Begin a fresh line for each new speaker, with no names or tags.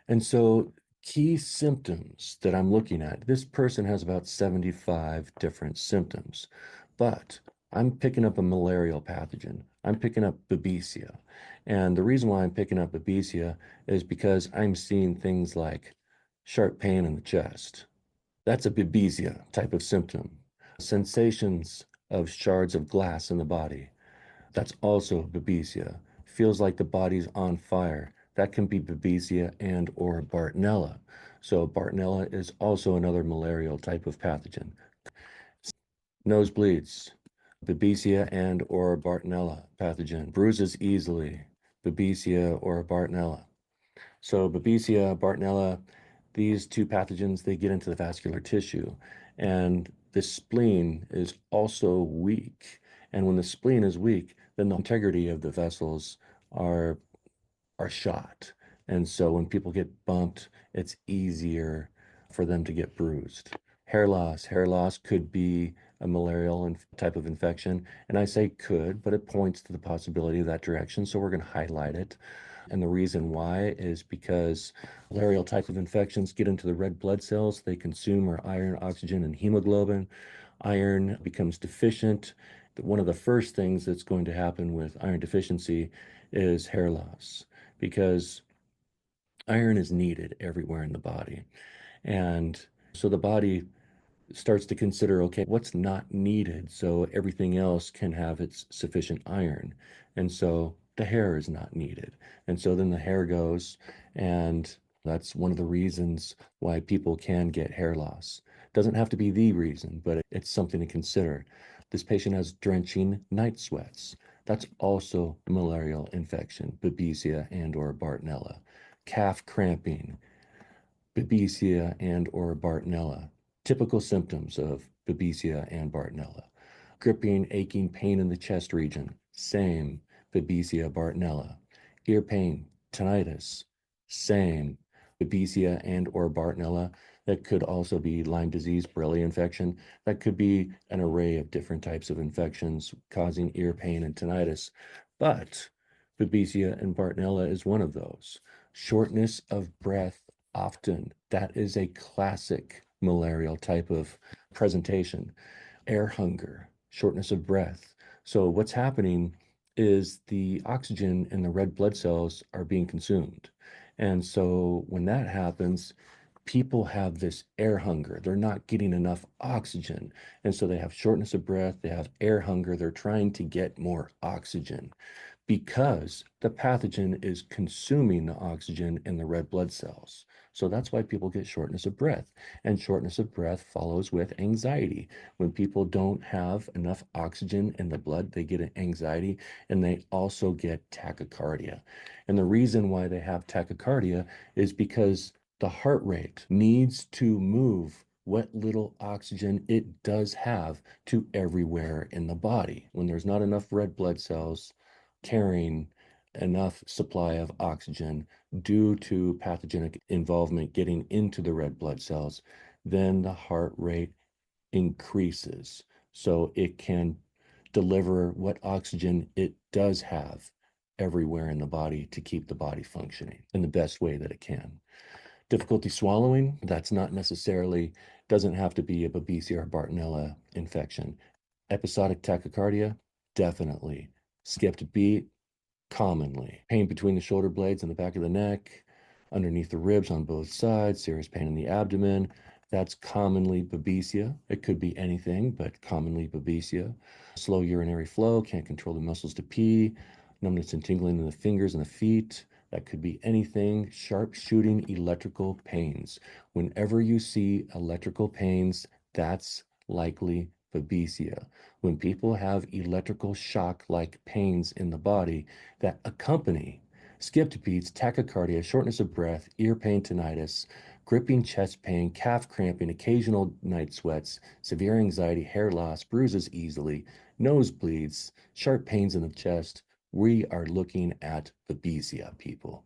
And so key symptoms that I'm looking at, this person has about 75 different symptoms, but I'm picking up a malarial pathogen. I'm picking up Babesia. And the reason why I'm picking up Babesia is because I'm seeing things like sharp pain in the chest. That's a Babesia type of symptom. Sensations of shards of glass in the body. That's also Babesia. Feels like the body's on fire. That can be Babesia and or Bartonella. So Bartonella is also another malarial type of pathogen. Nosebleeds, Babesia and or Bartonella pathogen. Bruises easily, Babesia or Bartonella. So Babesia, Bartonella, these two pathogens, they get into the vascular tissue. And the spleen is also weak. And when the spleen is weak, then the integrity of the vessels are are shot. And so when people get bumped, it's easier for them to get bruised. Hair loss. Hair loss could be a malarial type of infection. And I say could, but it points to the possibility of that direction. So we're going to highlight it. And the reason why is because malarial type of infections get into the red blood cells. They consume our iron, oxygen, and hemoglobin. Iron becomes deficient. One of the first things that's going to happen with iron deficiency is hair loss because iron is needed everywhere in the body. And so the body starts to consider, okay, what's not needed so everything else can have its sufficient iron. And so the hair is not needed. And so then the hair goes, and that's one of the reasons why people can get hair loss. Doesn't have to be the reason, but it's something to consider. This patient has drenching night sweats. That's also malarial infection, Babesia and or Bartonella. Calf cramping, Babesia and or Bartonella. Typical symptoms of Babesia and Bartonella. Gripping, aching, pain in the chest region. Same, Babesia, Bartonella. Ear pain, tinnitus. Same, Babesia and or Bartonella. That could also be Lyme disease, Borrelia infection. That could be an array of different types of infections causing ear pain and tinnitus. But Babesia and Bartonella is one of those. Shortness of breath often. That is a classic malarial type of presentation. Air hunger, shortness of breath. So what's happening is the oxygen in the red blood cells are being consumed. And so when that happens, people have this air hunger. They're not getting enough oxygen. And so they have shortness of breath, they have air hunger, they're trying to get more oxygen because the pathogen is consuming the oxygen in the red blood cells. So that's why people get shortness of breath. And shortness of breath follows with anxiety. When people don't have enough oxygen in the blood, they get anxiety and they also get tachycardia. And the reason why they have tachycardia is because the heart rate needs to move what little oxygen it does have to everywhere in the body. When there's not enough red blood cells, carrying enough supply of oxygen due to pathogenic involvement getting into the red blood cells, then the heart rate increases. So it can deliver what oxygen it does have everywhere in the body to keep the body functioning in the best way that it can. Difficulty swallowing, that's not necessarily, doesn't have to be a Babesia or Bartonella infection. Episodic tachycardia, definitely. Skipped beat, commonly. Pain between the shoulder blades and the back of the neck, underneath the ribs on both sides, serious pain in the abdomen. That's commonly Babesia. It could be anything, but commonly Babesia. Slow urinary flow, can't control the muscles to pee, numbness and tingling in the fingers and the feet. That could be anything. Sharp shooting electrical pains. Whenever you see electrical pains, that's likely Babesia. When people have electrical shock like pains in the body that accompany skipped beats, tachycardia, shortness of breath, ear pain, tinnitus, gripping chest pain, calf cramping, occasional night sweats, severe anxiety, hair loss, bruises easily, nosebleeds, sharp pains in the chest, we are looking at Babesia, people.